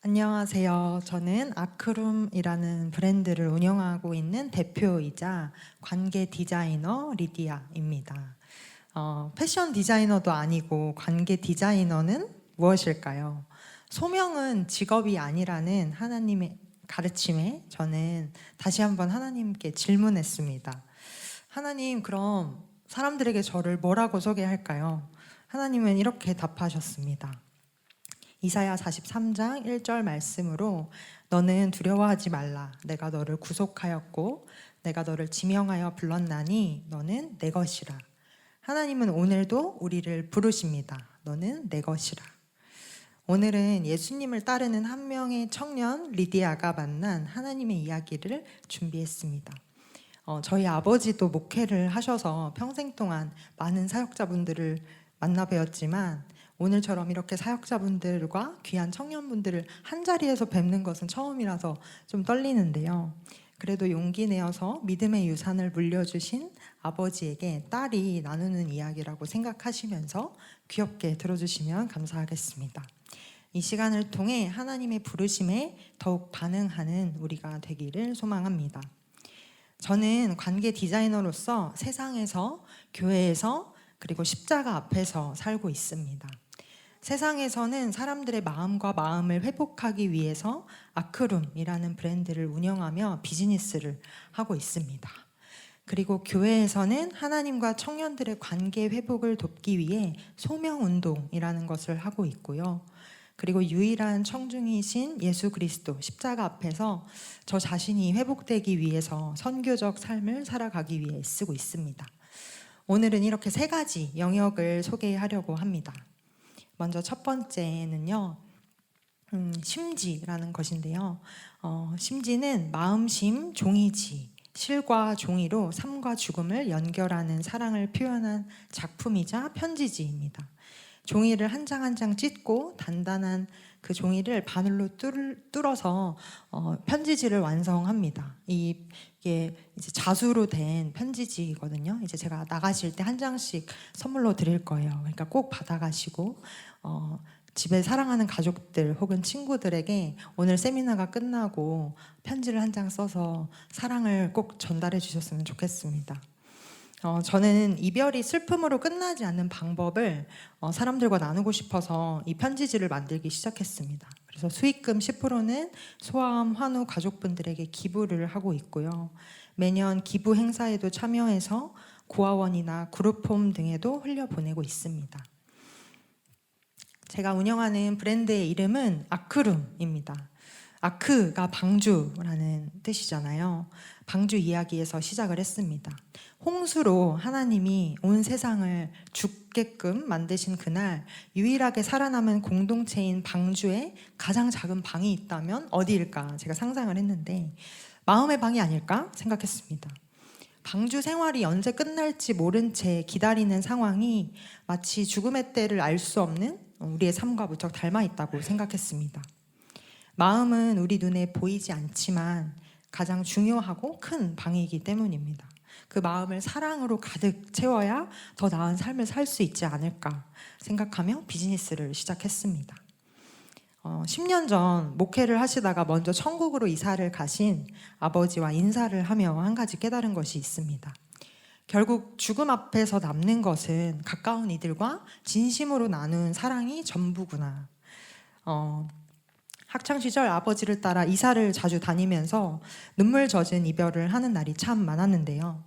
안녕하세요. 저는 아크룸이라는 브랜드를 운영하고 있는 대표이자 관계 디자이너 리디아입니다. 패션 디자이너도 아니고 관계 디자이너는 무엇일까요? 소명은 직업이 아니라는 하나님의 가르침에 저는 다시 한번 하나님께 질문했습니다. 하나님, 그럼 사람들에게 저를 뭐라고 소개할까요? 하나님은 이렇게 답하셨습니다. 이사야 43장 1절 말씀으로 너는 두려워하지 말라. 내가 너를 구속하였고 내가 너를 지명하여 불렀나니 너는 내 것이라. 하나님은 오늘도 우리를 부르십니다. 너는 내 것이라. 오늘은 예수님을 따르는 한 명의 청년 리디아가 만난 하나님의 이야기를 준비했습니다. 저희 아버지도 목회를 하셔서 평생 동안 많은 사역자분들을 만나 뵈었지만 오늘처럼 이렇게 사역자분들과 귀한 청년분들을 한자리에서 뵙는 것은 처음이라서 좀 떨리는데요. 그래도 용기 내어서 믿음의 유산을 물려주신 아버지에게 딸이 나누는 이야기라고 생각하시면서 귀엽게 들어주시면 감사하겠습니다. 이 시간을 통해 하나님의 부르심에 더욱 반응하는 우리가 되기를 소망합니다. 저는 관계 디자이너로서 세상에서, 교회에서, 그리고 십자가 앞에서 살고 있습니다. 세상에서는 사람들의 마음과 마음을 회복하기 위해서 아크룸이라는 브랜드를 운영하며 비즈니스를 하고 있습니다. 그리고 교회에서는 하나님과 청년들의 관계 회복을 돕기 위해 소명운동이라는 것을 하고 있고요. 그리고 유일한 청중이신 예수 그리스도 십자가 앞에서 저 자신이 회복되기 위해서 선교적 삶을 살아가기 위해 쓰고 있습니다. 오늘은 이렇게 세 가지 영역을 소개하려고 합니다. 먼저 첫 번째는요, 심지라는 것인데요. 심지는 마음심, 종이지, 실과 종이로 삶과 죽음을 연결하는 사랑을 표현한 작품이자 편지지입니다. 종이를 한 장 한 장 찢고 단단한 그 종이를 바늘로 뚫어서 편지지를 완성합니다. 이게 이제 자수로 된 편지지거든요. 이제 제가 나가실 때 한 장씩 선물로 드릴 거예요. 그러니까 꼭 받아가시고 집에 사랑하는 가족들 혹은 친구들에게 오늘 세미나가 끝나고 편지를 한 장 써서 사랑을 꼭 전달해 주셨으면 좋겠습니다. 저는 이별이 슬픔으로 끝나지 않는 방법을 사람들과 나누고 싶어서 이 편지지를 만들기 시작했습니다. 그래서 수익금 10%는 소아암 환우 가족분들에게 기부를 하고 있고요. 매년 기부 행사에도 참여해서 고아원이나 그룹홈 등에도 흘려보내고 있습니다. 제가 운영하는 브랜드의 이름은 아크룸입니다. 아크가 방주라는 뜻이잖아요. 방주 이야기에서 시작을 했습니다. 홍수로 하나님이 온 세상을 죽게끔 만드신 그날 유일하게 살아남은 공동체인 방주에 가장 작은 방이 있다면 어디일까 제가 상상을 했는데 마음의 방이 아닐까 생각했습니다. 방주 생활이 언제 끝날지 모른 채 기다리는 상황이 마치 죽음의 때를 알 수 없는 우리의 삶과 무척 닮아 있다고 생각했습니다. 마음은 우리 눈에 보이지 않지만 가장 중요하고 큰 방이기 때문입니다. 그 마음을 사랑으로 가득 채워야 더 나은 삶을 살 수 있지 않을까 생각하며 비즈니스를 시작했습니다. 10년 전 목회를 하시다가 먼저 천국으로 이사를 가신 아버지와 인사를 하며 한 가지 깨달은 것이 있습니다. 결국 죽음 앞에서 남는 것은 가까운 이들과 진심으로 나눈 사랑이 전부구나. 학창시절 아버지를 따라 이사를 자주 다니면서 눈물 젖은 이별을 하는 날이 참 많았는데요.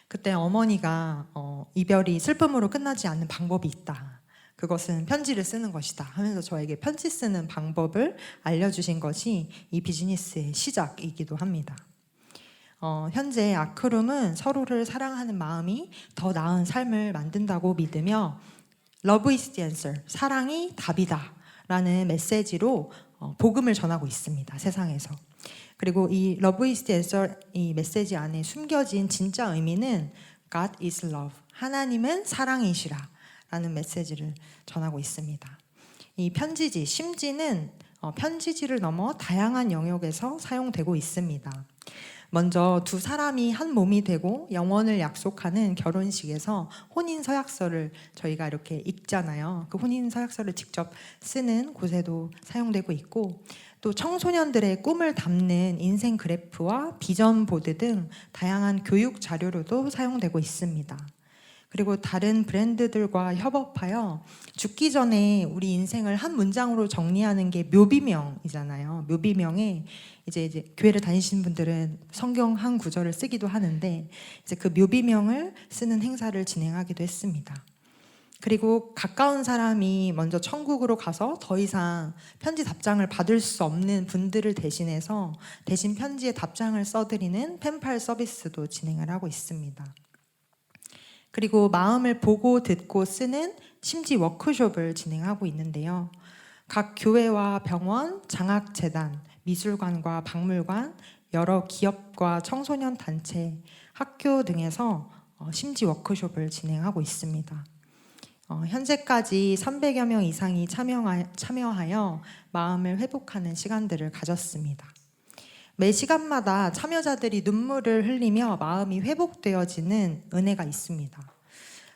그때 어머니가 이별이 슬픔으로 끝나지 않는 방법이 있다. 그것은 편지를 쓰는 것이다 하면서 저에게 편지 쓰는 방법을 알려주신 것이 이 비즈니스의 시작이기도 합니다. 현재 아크룸은 서로를 사랑하는 마음이 더 나은 삶을 만든다고 믿으며 Love is the answer, 사랑이 답이다 라는 메시지로 복음을 전하고 있습니다. 세상에서. 그리고 이 Love is the answer 이 메시지 안에 숨겨진 진짜 의미는 God is love, 하나님은 사랑이시라 라는 메시지를 전하고 있습니다. 이 편지지, 심지는 편지지를 넘어 다양한 영역에서 사용되고 있습니다. 먼저 두 사람이 한 몸이 되고 영원을 약속하는 결혼식에서 혼인 서약서를 저희가 이렇게 읽잖아요. 그 혼인 서약서를 직접 쓰는 곳에도 사용되고 있고, 또 청소년들의 꿈을 담는 인생 그래프와 비전 보드 등 다양한 교육 자료로도 사용되고 있습니다. 그리고 다른 브랜드들과 협업하여 죽기 전에 우리 인생을 한 문장으로 정리하는 게 묘비명이잖아요. 묘비명에 이제 교회를 다니시는 분들은 성경 한 구절을 쓰기도 하는데, 이제 그 묘비명을 쓰는 행사를 진행하기도 했습니다. 그리고 가까운 사람이 먼저 천국으로 가서 더 이상 편지 답장을 받을 수 없는 분들을 대신해서 대신 편지에 답장을 써드리는 펜팔 서비스도 진행을 하고 있습니다. 그리고 마음을 보고 듣고 쓰는 심지 워크숍을 진행하고 있는데요. 각 교회와 병원, 장학재단, 미술관과 박물관, 여러 기업과 청소년 단체, 학교 등에서 심지 워크숍을 진행하고 있습니다. 현재까지 300여 명 이상이 참여하여 마음을 회복하는 시간들을 가졌습니다. 매 시간마다 참여자들이 눈물을 흘리며 마음이 회복되어지는 은혜가 있습니다.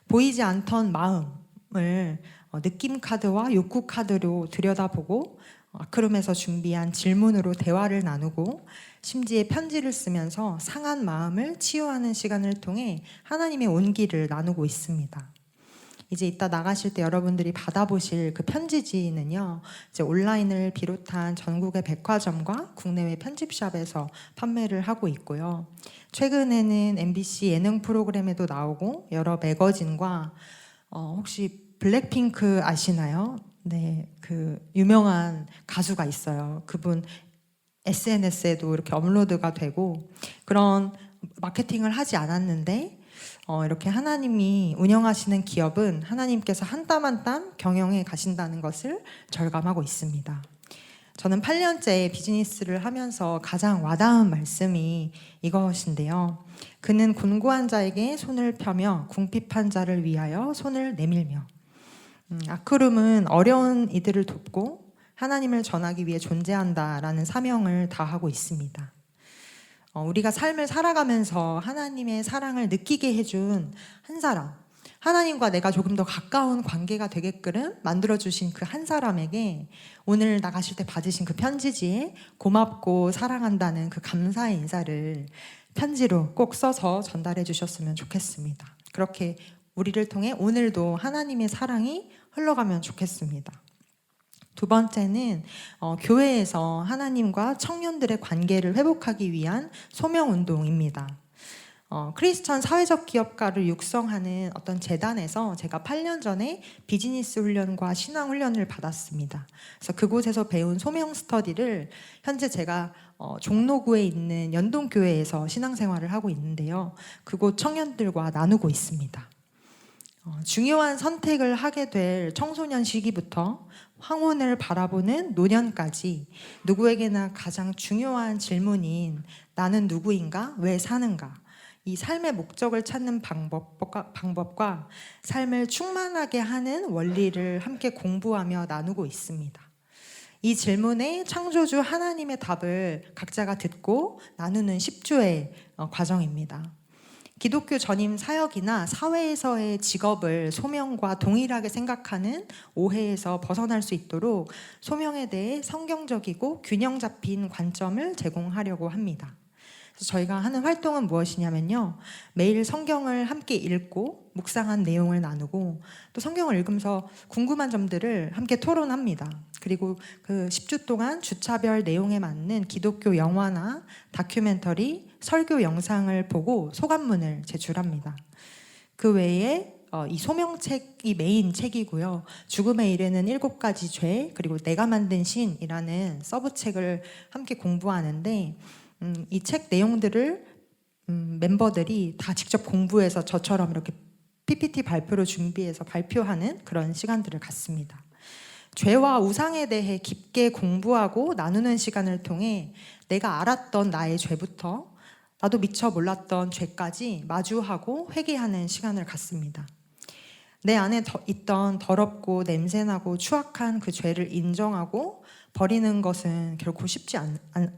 보이지 않던 마음을 느낌 카드와 욕구 카드로 들여다보고 아크룸에서 준비한 질문으로 대화를 나누고 심지에 편지를 쓰면서 상한 마음을 치유하는 시간을 통해 하나님의 온기를 나누고 있습니다. 이제 이따 나가실 때 여러분들이 받아보실 그 편지지는요, 이제 온라인을 비롯한 전국의 백화점과 국내외 편집샵에서 판매를 하고 있고요. 최근에는 MBC 예능 프로그램에도 나오고 여러 매거진과 혹시 블랙핑크 아시나요? 네, 그 유명한 가수가 있어요. 그분 SNS에도 이렇게 업로드가 되고, 그런 마케팅을 하지 않았는데 이렇게 하나님이 운영하시는 기업은 하나님께서 한 땀 한 땀 경영해 가신다는 것을 절감하고 있습니다. 저는 8년째 비즈니스를 하면서 가장 와닿은 말씀이 이것인데요. 그는 곤고한 자에게 손을 펴며 궁핍한 자를 위하여 손을 내밀며. 아크룸은 어려운 이들을 돕고 하나님을 전하기 위해 존재한다라는 사명을 다하고 있습니다. 우리가 삶을 살아가면서 하나님의 사랑을 느끼게 해준 한 사람, 하나님과 내가 조금 더 가까운 관계가 되게끔 만들어주신 그 한 사람에게 오늘 나가실 때 받으신 그 편지지에 고맙고 사랑한다는 그 감사의 인사를 편지로 꼭 써서 전달해 주셨으면 좋겠습니다. 그렇게 우리를 통해 오늘도 하나님의 사랑이 흘러가면 좋겠습니다. 두 번째는 교회에서 하나님과 청년들의 관계를 회복하기 위한 소명운동입니다. 크리스천 사회적 기업가를 육성하는 어떤 재단에서 제가 8년 전에 비즈니스 훈련과 신앙 훈련을 받았습니다. 그래서 그곳에서 배운 소명 스터디를 현재 제가 종로구에 있는 연동교회에서 신앙생활을 하고 있는데요. 그곳 청년들과 나누고 있습니다. 중요한 선택을 하게 될 청소년 시기부터 황혼을 바라보는 노년까지 누구에게나 가장 중요한 질문인 나는 누구인가? 왜 사는가? 이 삶의 목적을 찾는 방법과 삶을 충만하게 하는 원리를 함께 공부하며 나누고 있습니다. 이 질문에 창조주 하나님의 답을 각자가 듣고 나누는 10주의 과정입니다. 기독교 전임 사역이나 사회에서의 직업을 소명과 동일하게 생각하는 오해에서 벗어날 수 있도록 소명에 대해 성경적이고 균형 잡힌 관점을 제공하려고 합니다. 그래서 저희가 하는 활동은 무엇이냐면요, 매일 성경을 함께 읽고 묵상한 내용을 나누고 또 성경을 읽으면서 궁금한 점들을 함께 토론합니다. 그리고 그 10주 동안 주차별 내용에 맞는 기독교 영화나 다큐멘터리, 설교 영상을 보고 소감문을 제출합니다. 그 외에 이 소명책이 메인 책이고요. 죽음에 이르는 7가지 죄, 그리고 내가 만든 신이라는 서브책을 함께 공부하는데, 이 책 내용들을 멤버들이 다 직접 공부해서 저처럼 이렇게 PPT 발표로 준비해서 발표하는 그런 시간들을 갖습니다. 죄와 우상에 대해 깊게 공부하고 나누는 시간을 통해 내가 알았던 나의 죄부터 나도 미처 몰랐던 죄까지 마주하고 회개하는 시간을 갖습니다. 내 안에 있던 더럽고 냄새나고 추악한 그 죄를 인정하고 버리는 것은 결코 쉽지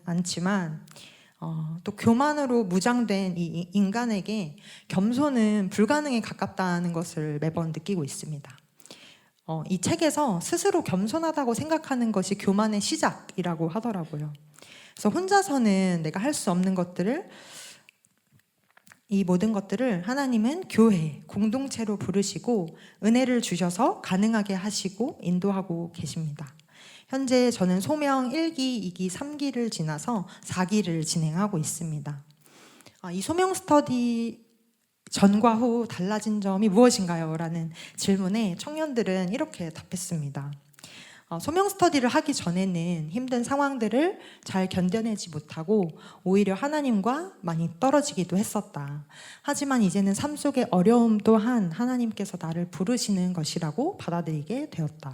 않지만 또 교만으로 무장된 이 인간에게 겸손은 불가능에 가깝다는 것을 매번 느끼고 있습니다. 이 책에서 스스로 겸손하다고 생각하는 것이 교만의 시작이라고 하더라고요. 그래서 혼자서는 내가 할 수 없는 것들을, 이 모든 것들을 하나님은 교회, 공동체로 부르시고 은혜를 주셔서 가능하게 하시고 인도하고 계십니다. 현재 저는 소명 1기, 2기, 3기를 지나서 4기를 진행하고 있습니다. 이 소명 스터디 전과 후 달라진 점이 무엇인가요? 라는 질문에 청년들은 이렇게 답했습니다. 소명 스터디를 하기 전에는 힘든 상황들을 잘 견뎌내지 못하고 오히려 하나님과 많이 떨어지기도 했었다. 하지만 이제는 삶 속의 어려움 또한 하나님께서 나를 부르시는 것이라고 받아들이게 되었다.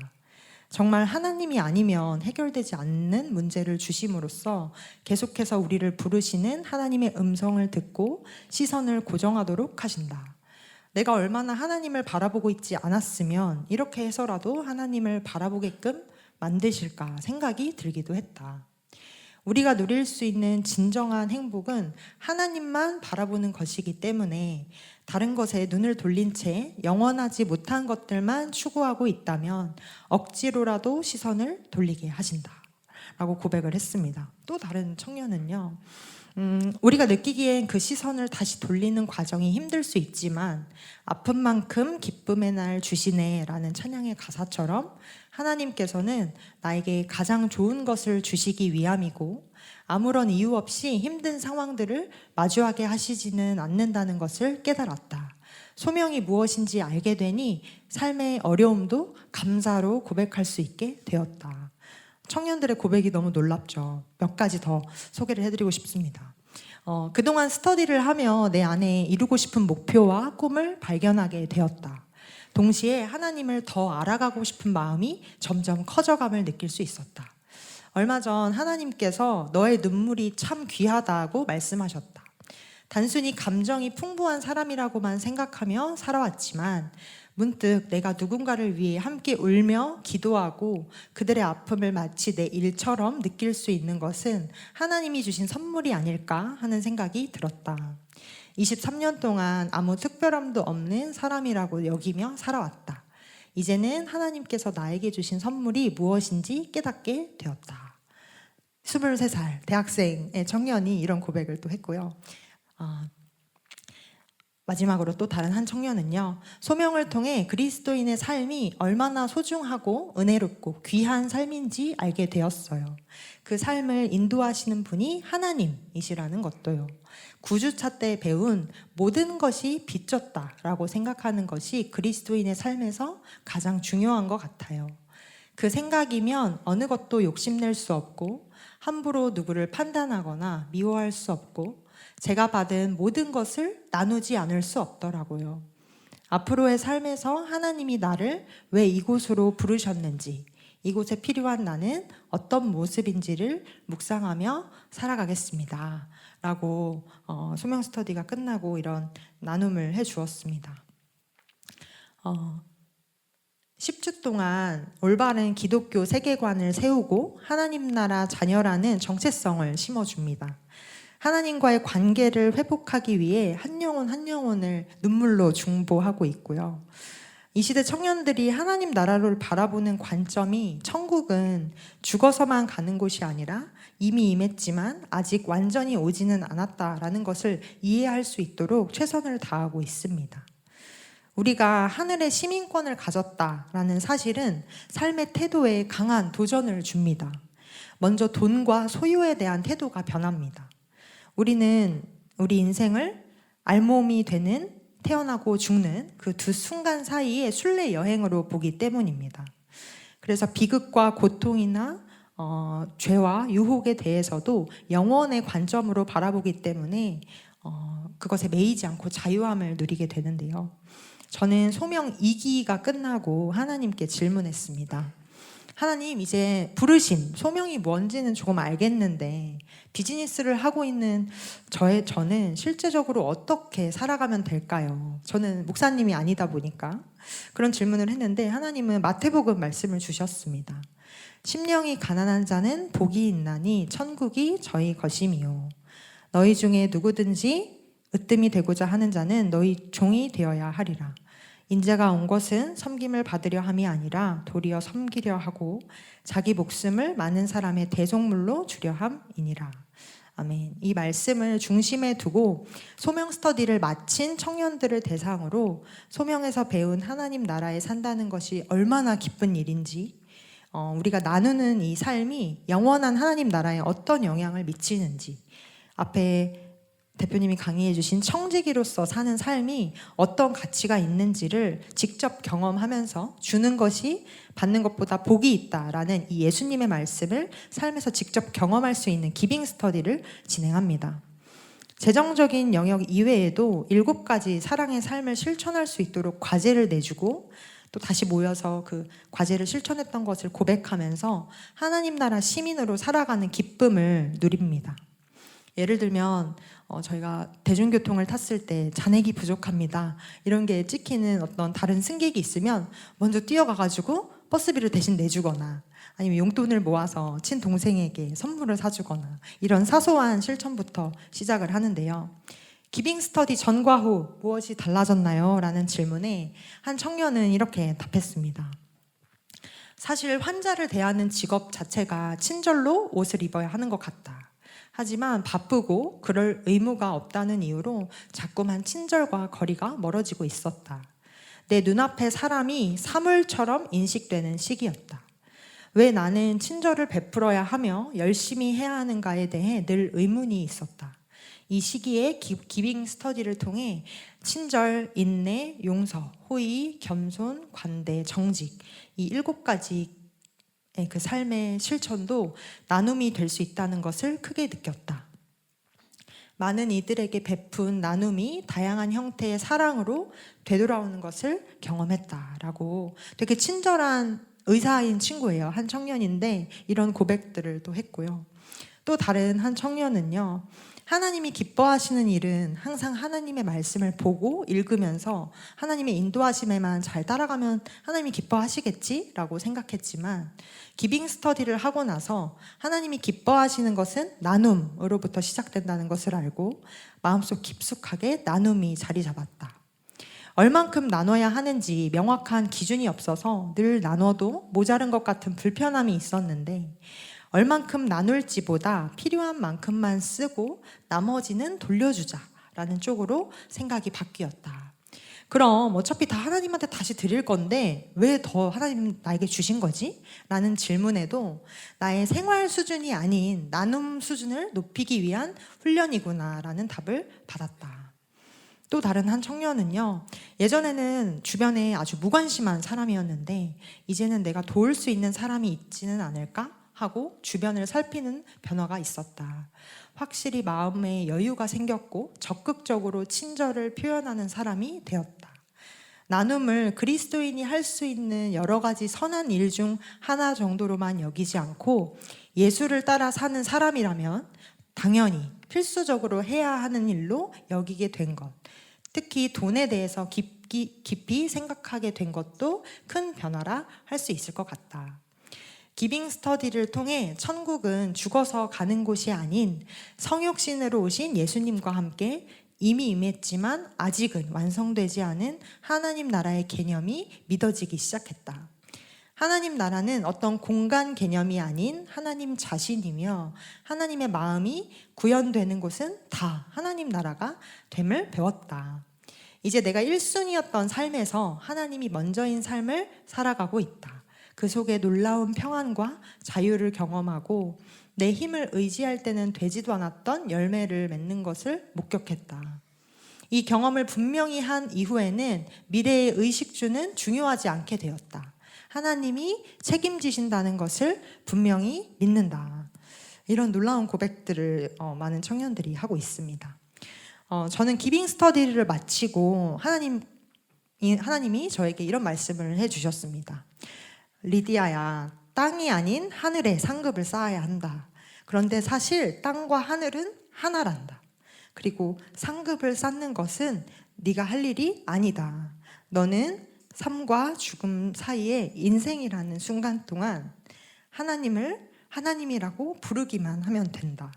정말 하나님이 아니면 해결되지 않는 문제를 주심으로써 계속해서 우리를 부르시는 하나님의 음성을 듣고 시선을 고정하도록 하신다. 내가 얼마나 하나님을 바라보고 있지 않았으면 이렇게 해서라도 하나님을 바라보게끔 만드실까 생각이 들기도 했다. 우리가 누릴 수 있는 진정한 행복은 하나님만 바라보는 것이기 때문에 다른 것에 눈을 돌린 채 영원하지 못한 것들만 추구하고 있다면 억지로라도 시선을 돌리게 하신다 라고 고백을 했습니다. 또 다른 청년은요, 우리가 느끼기엔 그 시선을 다시 돌리는 과정이 힘들 수 있지만 아픈 만큼 기쁨의 날 주시네 라는 찬양의 가사처럼 하나님께서는 나에게 가장 좋은 것을 주시기 위함이고 아무런 이유 없이 힘든 상황들을 마주하게 하시지는 않는다는 것을 깨달았다. 소명이 무엇인지 알게 되니 삶의 어려움도 감사로 고백할 수 있게 되었다. 청년들의 고백이 너무 놀랍죠. 몇 가지 더 소개를 해드리고 싶습니다. 그동안 스터디를 하며 내 안에 이루고 싶은 목표와 꿈을 발견하게 되었다. 동시에 하나님을 더 알아가고 싶은 마음이 점점 커져감을 느낄 수 있었다. 얼마 전 하나님께서 너의 눈물이 참 귀하다고 말씀하셨다. 단순히 감정이 풍부한 사람이라고만 생각하며 살아왔지만 문득 내가 누군가를 위해 함께 울며 기도하고 그들의 아픔을 마치 내 일처럼 느낄 수 있는 것은 하나님이 주신 선물이 아닐까 하는 생각이 들었다. 23년 동안 아무 특별함도 없는 사람이라고 여기며 살아왔다. 이제는 하나님께서 나에게 주신 선물이 무엇인지 깨닫게 되었다. 23살 대학생의 청년이 이런 고백을 또 했고요. 마지막으로 또 다른 한 청년은요, 소명을 통해 그리스도인의 삶이 얼마나 소중하고 은혜롭고 귀한 삶인지 알게 되었어요. 그 삶을 인도하시는 분이 하나님이시라는 것도요. 구주차 때 배운 모든 것이 빚졌다라고 생각하는 것이 그리스도인의 삶에서 가장 중요한 것 같아요. 그 생각이면 어느 것도 욕심낼 수 없고 함부로 누구를 판단하거나 미워할 수 없고 제가 받은 모든 것을 나누지 않을 수 없더라고요. 앞으로의 삶에서 하나님이 나를 왜 이곳으로 부르셨는지, 이곳에 필요한 나는 어떤 모습인지를 묵상하며 살아가겠습니다 라고 소명 스터디가 끝나고 이런 나눔을 해주었습니다. 10주 동안 올바른 기독교 세계관을 세우고 하나님 나라 자녀라는 정체성을 심어줍니다. 하나님과의 관계를 회복하기 위해 한 영혼 한 영혼을 눈물로 중보하고 있고요. 이 시대 청년들이 하나님 나라를 바라보는 관점이 천국은 죽어서만 가는 곳이 아니라 이미 임했지만 아직 완전히 오지는 않았다라는 것을 이해할 수 있도록 최선을 다하고 있습니다. 우리가 하늘의 시민권을 가졌다라는 사실은 삶의 태도에 강한 도전을 줍니다. 먼저 돈과 소유에 대한 태도가 변합니다. 우리는 우리 인생을 알몸이 되는 태어나고 죽는 그 두 순간 사이의 순례 여행으로 보기 때문입니다. 그래서 비극과 고통이나 죄와 유혹에 대해서도 영원의 관점으로 바라보기 때문에 그것에 매이지 않고 자유함을 누리게 되는데요. 저는 소명 2기가 끝나고 하나님께 질문했습니다. 하나님, 이제 부르심, 소명이 뭔지는 조금 알겠는데 비즈니스를 하고 있는 저는 실제적으로 어떻게 살아가면 될까요? 저는 목사님이 아니다 보니까 그런 질문을 했는데 하나님은 마태복음 말씀을 주셨습니다. 심령이 가난한 자는 복이 있나니 천국이 저희 것이미요. 너희 중에 누구든지 으뜸이 되고자 하는 자는 너희 종이 되어야 하리라. 인자가 온 것은 섬김을 받으려 함이 아니라 도리어 섬기려 하고 자기 목숨을 많은 사람의 대속물로 주려 함이니라. 아멘. 이 말씀을 중심에 두고 소명 스터디를 마친 청년들을 대상으로 소명에서 배운 하나님 나라에 산다는 것이 얼마나 기쁜 일인지, 우리가 나누는 이 삶이 영원한 하나님 나라에 어떤 영향을 미치는지, 앞에 대표님이 강의해 주신 청지기로서 사는 삶이 어떤 가치가 있는지를 직접 경험하면서 주는 것이 받는 것보다 복이 있다라는 이 예수님의 말씀을 삶에서 직접 경험할 수 있는 기빙 스터디를 진행합니다. 재정적인 영역 이외에도 7가지 사랑의 삶을 실천할 수 있도록 과제를 내주고 또 다시 모여서 그 과제를 실천했던 것을 고백하면서 하나님 나라 시민으로 살아가는 기쁨을 누립니다. 예를 들면 저희가 대중교통을 탔을 때 잔액이 부족합니다, 이런 게 찍히는 어떤 다른 승객이 있으면 먼저 뛰어가가지고 버스비를 대신 내주거나 아니면 용돈을 모아서 친동생에게 선물을 사주거나 이런 사소한 실천부터 시작을 하는데요. 기빙 스터디 전과 후 무엇이 달라졌나요? 라는 질문에 한 청년은 이렇게 답했습니다. 사실 환자를 대하는 직업 자체가 친절로 옷을 입어야 하는 것 같다. 하지만 바쁘고 그럴 의무가 없다는 이유로 자꾸만 친절과 거리가 멀어지고 있었다. 내 눈앞에 사람이 사물처럼 인식되는 시기였다. 왜 나는 친절을 베풀어야 하며 열심히 해야 하는가에 대해 늘 의문이 있었다. 이 시기에 기빙 스터디를 통해 친절, 인내, 용서, 호의, 겸손, 관대, 정직, 이 7가지 그 삶의 실천도 나눔이 될 수 있다는 것을 크게 느꼈다. 많은 이들에게 베푼 나눔이 다양한 형태의 사랑으로 되돌아오는 것을 경험했다라고, 되게 친절한 의사인 친구예요. 한 청년인데 이런 고백들을 또 했고요. 또 다른 한 청년은요, 하나님이 기뻐하시는 일은 항상 하나님의 말씀을 보고 읽으면서 하나님의 인도하심에만 잘 따라가면 하나님이 기뻐하시겠지라고 생각했지만, 기빙 스터디를 하고 나서 하나님이 기뻐하시는 것은 나눔으로부터 시작된다는 것을 알고 마음속 깊숙하게 나눔이 자리 잡았다. 얼만큼 나눠야 하는지 명확한 기준이 없어서 늘 나눠도 모자른 것 같은 불편함이 있었는데, 얼만큼 나눌지보다 필요한 만큼만 쓰고 나머지는 돌려주자라는 쪽으로 생각이 바뀌었다. 그럼 어차피 다 하나님한테 다시 드릴 건데 왜 더 하나님 나에게 주신 거지? 라는 질문에도 나의 생활 수준이 아닌 나눔 수준을 높이기 위한 훈련이구나 라는 답을 받았다. 또 다른 한 청년은요, 예전에는 주변에 아주 무관심한 사람이었는데 이제는 내가 도울 수 있는 사람이 있지는 않을까 하고 주변을 살피는 변화가 있었다. 확실히 마음에 여유가 생겼고 적극적으로 친절을 표현하는 사람이 되었다. 나눔을 그리스도인이 할 수 있는 여러 가지 선한 일 중 하나 정도로만 여기지 않고 예수를 따라 사는 사람이라면 당연히 필수적으로 해야 하는 일로 여기게 된 것, 특히 돈에 대해서 깊이 생각하게 된 것도 큰 변화라 할 수 있을 것 같다. 기빙 스터디를 통해 천국은 죽어서 가는 곳이 아닌 성육신으로 오신 예수님과 함께 이미 임했지만 아직은 완성되지 않은 하나님 나라의 개념이 믿어지기 시작했다. 하나님 나라는 어떤 공간 개념이 아닌 하나님 자신이며 하나님의 마음이 구현되는 곳은 다 하나님 나라가 됨을 배웠다. 이제 내가 1순위였던 삶에서 하나님이 먼저인 삶을 살아가고 있다. 그 속에 놀라운 평안과 자유를 경험하고 내 힘을 의지할 때는 되지도 않았던 열매를 맺는 것을 목격했다. 이 경험을 분명히 한 이후에는 미래의 의식주는 중요하지 않게 되었다. 하나님이 책임지신다는 것을 분명히 믿는다. 이런 놀라운 고백들을 많은 청년들이 하고 있습니다. 저는 기빙 스터디를 마치고 하나님이 저에게 이런 말씀을 해주셨습니다. 리디아야, 땅이 아닌 하늘에 상급을 쌓아야 한다. 그런데 사실 땅과 하늘은 하나란다. 그리고 상급을 쌓는 것은 네가 할 일이 아니다. 너는 삶과 죽음 사이에 인생이라는 순간 동안 하나님을 하나님이라고 부르기만 하면 된다.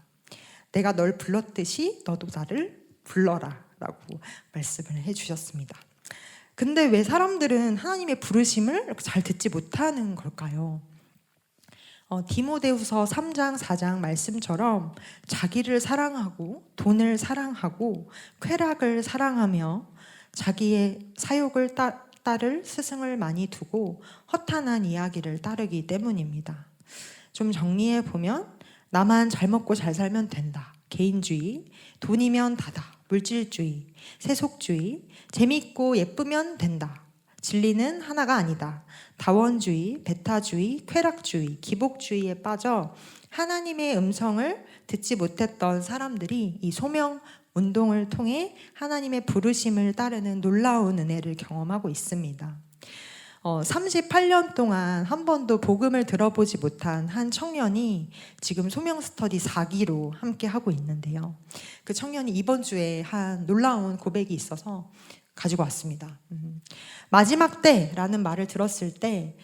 내가 널 불렀듯이 너도 나를 불러라 라고 말씀을 해주셨습니다. 근데 왜 사람들은 하나님의 부르심을 잘 듣지 못하는 걸까요? 디모데후서 3장 4장 말씀처럼 자기를 사랑하고 돈을 사랑하고 쾌락을 사랑하며 자기의 사욕을 따를 스승을 많이 두고 허탄한 이야기를 따르기 때문입니다. 좀 정리해 보면 나만 잘 먹고 잘 살면 된다. 개인주의, 돈이면 다다. 물질주의, 세속주의, 재밌고 예쁘면 된다. 진리는 하나가 아니다. 다원주의, 배타주의, 쾌락주의, 기복주의에 빠져 하나님의 음성을 듣지 못했던 사람들이 이 소명 운동을 통해 하나님의 부르심을 따르는 놀라운 은혜를 경험하고 있습니다. 38년 동안 한 번도 복음을 들어보지 못한 한 청년이 지금 소명 스터디 4기로 함께 하고 있는데요. 그 청년이 이번 주에 한 놀라운 고백이 있어서 가지고 왔습니다. 마지막 때라는 말을 들었을 때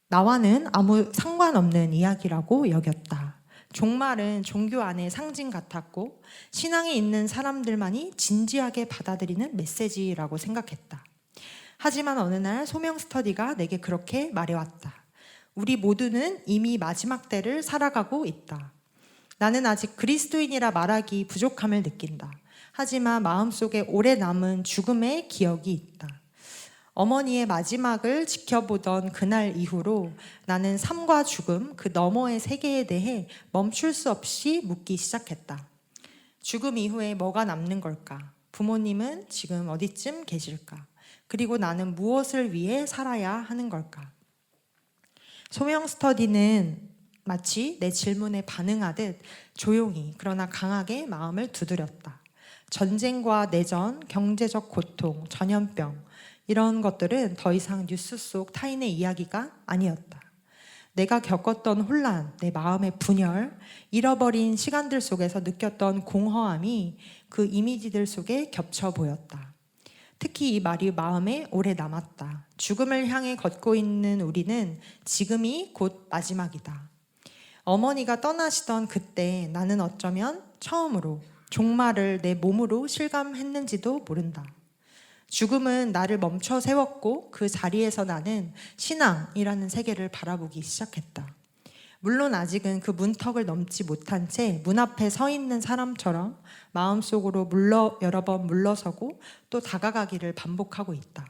나와는 아무 상관없는 이야기라고 여겼다. 종말은 종교 안의 상징 같았고 신앙이 있는 사람들만이 진지하게 받아들이는 메시지라고 생각했다. 하지만 어느 날 소명 스터디가 내게 그렇게 말해왔다. 우리 모두는 이미 마지막 때를 살아가고 있다. 나는 아직 그리스도인이라 말하기 부족함을 느낀다. 하지만 마음속에 오래 남은 죽음의 기억이 있다. 어머니의 마지막을 지켜보던 그날 이후로 나는 삶과 죽음, 그 너머의 세계에 대해 멈출 수 없이 묻기 시작했다. 죽음 이후에 뭐가 남는 걸까? 부모님은 지금 어디쯤 계실까? 그리고 나는 무엇을 위해 살아야 하는 걸까? 소명 스터디는 마치 내 질문에 반응하듯 조용히 그러나 강하게 마음을 두드렸다. 전쟁과 내전, 경제적 고통, 전염병 이런 것들은 더 이상 뉴스 속 타인의 이야기가 아니었다. 내가 겪었던 혼란, 내 마음의 분열, 잃어버린 시간들 속에서 느꼈던 공허함이 그 이미지들 속에 겹쳐 보였다. 특히 이 말이 마음에 오래 남았다. 죽음을 향해 걷고 있는 우리는 지금이 곧 마지막이다. 어머니가 떠나시던 그때 나는 어쩌면 처음으로 종말을 내 몸으로 실감했는지도 모른다. 죽음은 나를 멈춰 세웠고 그 자리에서 나는 신앙이라는 세계를 바라보기 시작했다. 물론 아직은 그 문턱을 넘지 못한 채 문 앞에 서 있는 사람처럼 마음속으로 여러 번 물러서고 또 다가가기를 반복하고 있다.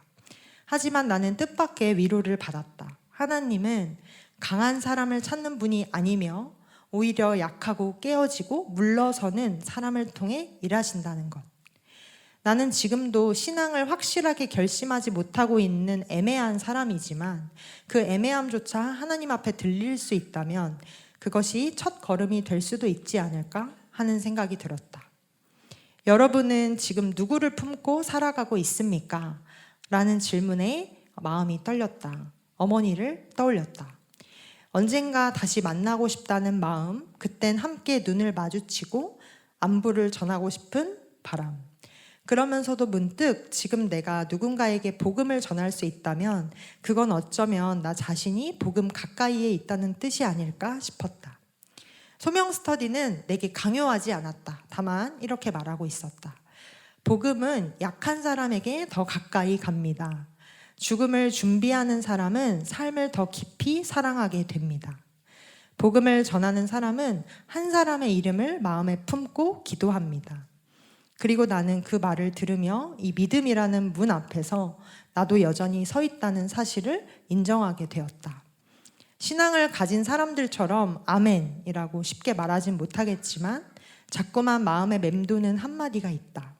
하지만 나는 뜻밖의 위로를 받았다. 하나님은 강한 사람을 찾는 분이 아니며 오히려 약하고 깨어지고 물러서는 사람을 통해 일하신다는 것. 나는 지금도 신앙을 확실하게 결심하지 못하고 있는 애매한 사람이지만 그 애매함조차 하나님 앞에 들릴 수 있다면 그것이 첫 걸음이 될 수도 있지 않을까 하는 생각이 들었다. 여러분은 지금 누구를 품고 살아가고 있습니까? 라는 질문에 마음이 떨렸다. 어머니를 떠올렸다. 언젠가 다시 만나고 싶다는 마음, 그땐 함께 눈을 마주치고 안부를 전하고 싶은 바람. 그러면서도 문득 지금 내가 누군가에게 복음을 전할 수 있다면 그건 어쩌면 나 자신이 복음 가까이에 있다는 뜻이 아닐까 싶었다. 소명 스터디는 내게 강요하지 않았다. 다만 이렇게 말하고 있었다. 복음은 약한 사람에게 더 가까이 갑니다. 죽음을 준비하는 사람은 삶을 더 깊이 사랑하게 됩니다. 복음을 전하는 사람은 한 사람의 이름을 마음에 품고 기도합니다. 그리고 나는 그 말을 들으며 이 믿음이라는 문 앞에서 나도 여전히 서 있다는 사실을 인정하게 되었다. 신앙을 가진 사람들처럼 아멘이라고 쉽게 말하진 못하겠지만 자꾸만 마음에 맴도는 한마디가 있다.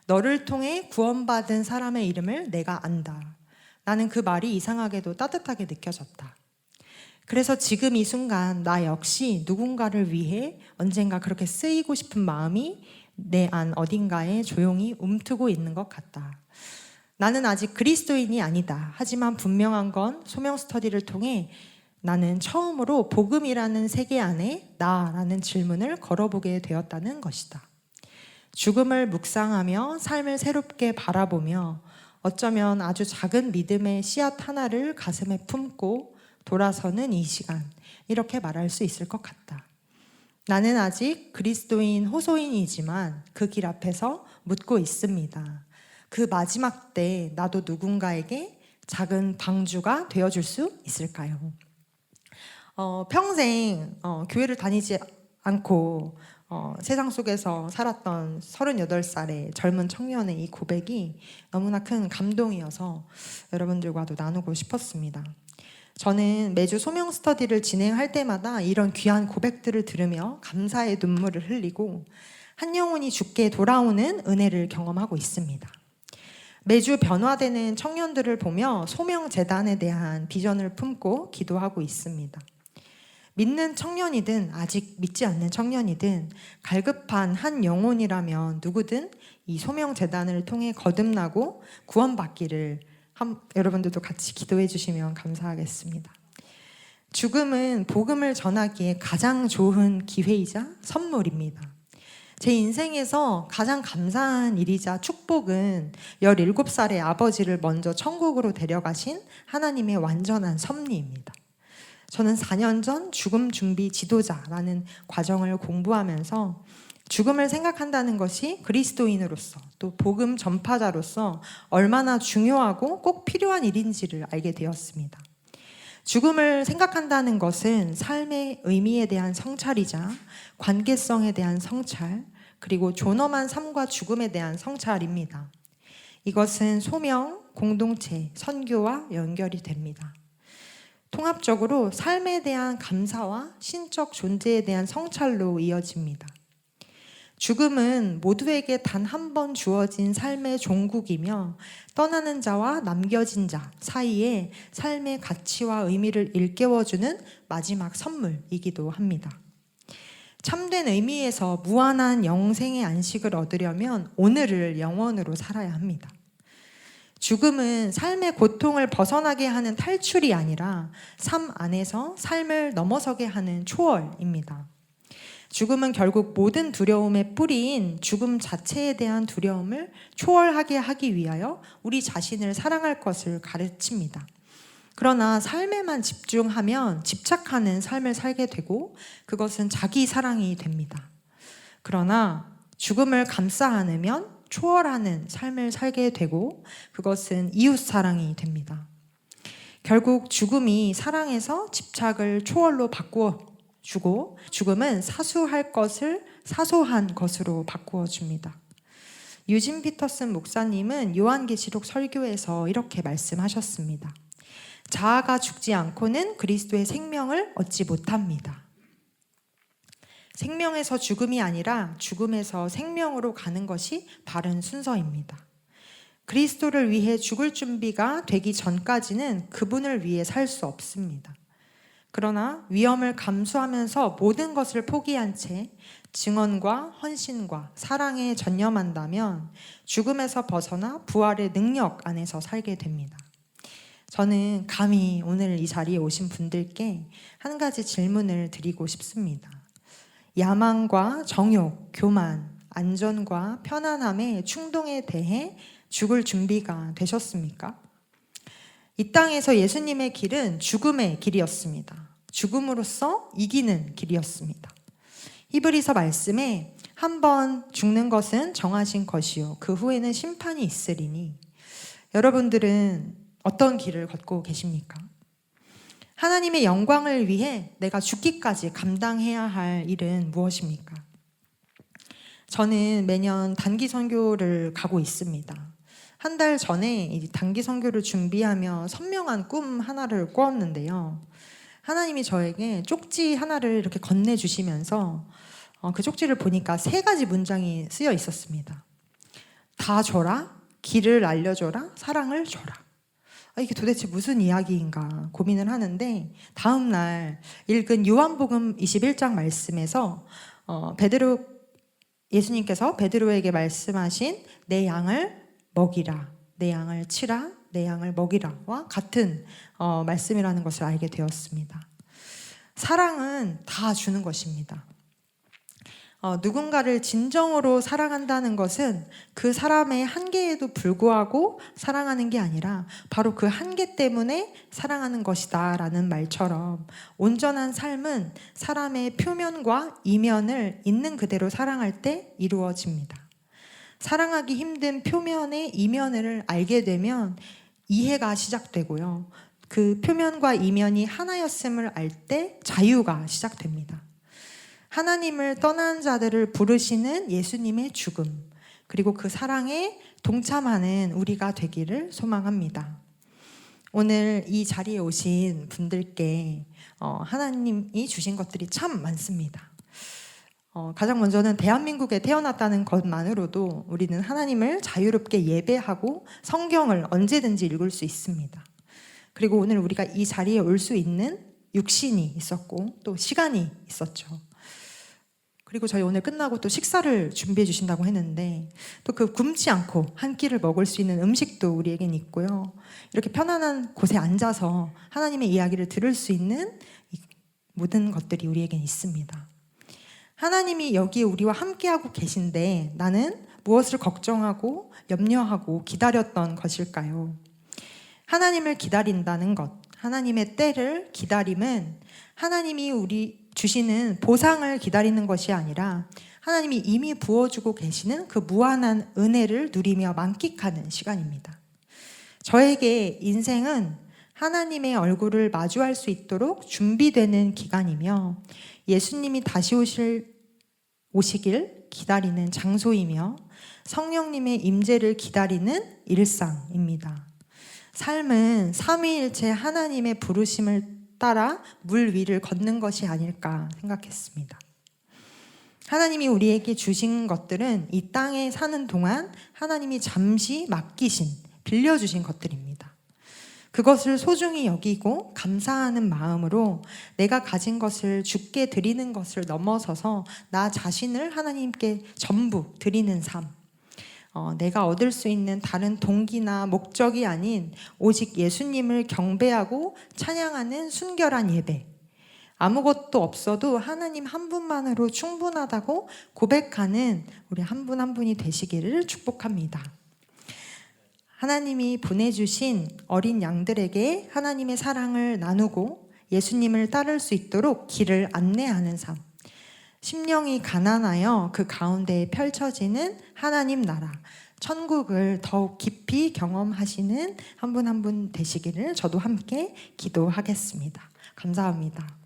너를 통해 구원받은 사람의 이름을 내가 안다. 나는 그 말이 이상하게도 따뜻하게 느껴졌다. 그래서 지금 이 순간 나 역시 누군가를 위해 언젠가 그렇게 쓰이고 싶은 마음이 내 안 어딘가에 조용히 움트고 있는 것 같다. 나는 아직 그리스도인이 아니다. 하지만 분명한 건 소명 스터디를 통해 나는 처음으로 복음이라는 세계 안에 나라는 질문을 걸어보게 되었다는 것이다. 죽음을 묵상하며 삶을 새롭게 바라보며 어쩌면 아주 작은 믿음의 씨앗 하나를 가슴에 품고 돌아서는 이 시간, 이렇게 말할 수 있을 것 같다. 나는 아직 그리스도인 호소인이지만 그 길 앞에서 묻고 있습니다. 그 마지막 때 나도 누군가에게 작은 방주가 되어줄 수 있을까요? 평생 교회를 다니지 않고 세상 속에서 살았던 38살의 젊은 청년의 이 고백이 너무나 큰 감동이어서 여러분들과도 나누고 싶었습니다. 저는 매주 소명 스터디를 진행할 때마다 이런 귀한 고백들을 들으며 감사의 눈물을 흘리고 한 영혼이 주께 돌아오는 은혜를 경험하고 있습니다. 매주 변화되는 청년들을 보며 소명재단에 대한 비전을 품고 기도하고 있습니다. 믿는 청년이든 아직 믿지 않는 청년이든 갈급한 한 영혼이라면 누구든 이 소명재단을 통해 거듭나고 구원받기를 여러분들도 같이 기도해 주시면 감사하겠습니다. 죽음은 복음을 전하기에 가장 좋은 기회이자 선물입니다. 제 인생에서 가장 감사한 일이자 축복은 17살의 아버지를 먼저 천국으로 데려가신 하나님의 완전한 섭리입니다. 저는 4년 전 죽음 준비 지도자라는 과정을 공부하면서 죽음을 생각한다는 것이 그리스도인으로서 또 복음 전파자로서 얼마나 중요하고 꼭 필요한 일인지를 알게 되었습니다. 죽음을 생각한다는 것은 삶의 의미에 대한 성찰이자 관계성에 대한 성찰, 그리고 존엄한 삶과 죽음에 대한 성찰입니다. 이것은 소명, 공동체, 선교와 연결이 됩니다. 통합적으로 삶에 대한 감사와 신적 존재에 대한 성찰로 이어집니다. 죽음은 모두에게 단 한 번 주어진 삶의 종국이며 떠나는 자와 남겨진 자 사이에 삶의 가치와 의미를 일깨워주는 마지막 선물이기도 합니다. 참된 의미에서 무한한 영생의 안식을 얻으려면 오늘을 영원으로 살아야 합니다. 죽음은 삶의 고통을 벗어나게 하는 탈출이 아니라 삶 안에서 삶을 넘어서게 하는 초월입니다. 죽음은 결국 모든 두려움의 뿌리인 죽음 자체에 대한 두려움을 초월하게 하기 위하여 우리 자신을 사랑할 것을 가르칩니다. 그러나 삶에만 집착하는 삶을 살게 되고 그것은 자기 사랑이 됩니다. 그러나 죽음을 감싸 안으면 초월하는 삶을 살게 되고 그것은 이웃 사랑이 됩니다. 결국 죽음이 사랑에서 집착을 초월로 바꾸어 주고 죽음은 사수할 것을 사소한 것으로 바꾸어 줍니다. 유진 피터슨 목사님은 요한계시록 설교에서 이렇게 말씀하셨습니다. 자아가 죽지 않고는 그리스도의 생명을 얻지 못합니다. 생명에서 죽음이 아니라 죽음에서 생명으로 가는 것이 바른 순서입니다. 그리스도를 위해 죽을 준비가 되기 전까지는 그분을 위해 살 수 없습니다. 그러나 위험을 감수하면서 모든 것을 포기한 채 증언과 헌신과 사랑에 전념한다면 죽음에서 벗어나 부활의 능력 안에서 살게 됩니다. 저는 감히 오늘 이 자리에 오신 분들께 한 가지 질문을 드리고 싶습니다. 야망과 정욕, 교만, 안전과 편안함의 충동에 대해 죽을 준비가 되셨습니까? 이 땅에서 예수님의 길은 죽음의 길이었습니다. 죽음으로써 이기는 길이었습니다. 히브리서 말씀에 한 번 죽는 것은 정하신 것이요 그 후에는 심판이 있으리니 여러분들은 어떤 길을 걷고 계십니까? 하나님의 영광을 위해 내가 죽기까지 감당해야 할 일은 무엇입니까? 저는 매년 단기 선교를 가고 있습니다. 한 달 전에 이 단기 선교를 준비하며 선명한 꿈 하나를 꾸었는데요. 하나님이 저에게 쪽지 하나를 이렇게 건네주시면서 그 쪽지를 보니까 3가지 문장이 쓰여 있었습니다. 다 줘라, 길을 알려줘라, 사랑을 줘라. 이게 도대체 무슨 이야기인가 고민을 하는데 다음 날 읽은 요한복음 21장 말씀에서 예수님께서 베드로에게 말씀하신 내 양을 먹이라, 내 양을 치라, 내 양을 먹이라와 같은 말씀이라는 것을 알게 되었습니다. 사랑은 다 주는 것입니다. 누군가를 진정으로 사랑한다는 것은 그 사람의 한계에도 불구하고 사랑하는 게 아니라 바로 그 한계 때문에 사랑하는 것이다 라는 말처럼 온전한 삶은 사람의 표면과 이면을 있는 그대로 사랑할 때 이루어집니다. 사랑하기 힘든 표면의 이면을 알게 되면 이해가 시작되고요. 그 표면과 이면이 하나였음을 알 때 자유가 시작됩니다. 하나님을 떠난 자들을 부르시는 예수님의 죽음, 그리고 그 사랑에 동참하는 우리가 되기를 소망합니다. 오늘 이 자리에 오신 분들께 하나님이 주신 것들이 참 많습니다. 가장 먼저는 대한민국에 태어났다는 것만으로도 우리는 하나님을 자유롭게 예배하고 성경을 언제든지 읽을 수 있습니다. 그리고 오늘 우리가 이 자리에 올 수 있는 육신이 있었고 또 시간이 있었죠. 그리고 저희 오늘 끝나고 또 식사를 준비해 주신다고 했는데 또 그 굶지 않고 한 끼를 먹을 수 있는 음식도 우리에겐 있고요. 이렇게 편안한 곳에 앉아서 하나님의 이야기를 들을 수 있는 모든 것들이 우리에겐 있습니다. 하나님이 여기에 우리와 함께하고 계신데 나는 무엇을 걱정하고 염려하고 기다렸던 것일까요? 하나님을 기다린다는 것, 하나님의 때를 기다림은 하나님이 우리 주시는 보상을 기다리는 것이 아니라 하나님이 이미 부어주고 계시는 그 무한한 은혜를 누리며 만끽하는 시간입니다. 저에게 인생은 하나님의 얼굴을 마주할 수 있도록 준비되는 기간이며 예수님이 다시 오시길 기다리는 장소이며 성령님의 임재를 기다리는 일상입니다. 삶은 삼위일체 하나님의 부르심을 따라 물 위를 걷는 것이 아닐까 생각했습니다. 하나님이 우리에게 주신 것들은 이 땅에 사는 동안 하나님이 잠시 맡기신, 빌려주신 것들입니다. 그것을 소중히 여기고 감사하는 마음으로 내가 가진 것을 주께 드리는 것을 넘어서서 나 자신을 하나님께 전부 드리는 삶, 내가 얻을 수 있는 다른 동기나 목적이 아닌 오직 예수님을 경배하고 찬양하는 순결한 예배, 아무것도 없어도 하나님 한 분만으로 충분하다고 고백하는 우리 한 분 한 분이 되시기를 축복합니다. 하나님이 보내주신 어린 양들에게 하나님의 사랑을 나누고 예수님을 따를 수 있도록 길을 안내하는 삶, 심령이 가난하여 그 가운데에 펼쳐지는 하나님 나라, 천국을 더욱 깊이 경험하시는 한 분 한 분 되시기를 저도 함께 기도하겠습니다. 감사합니다.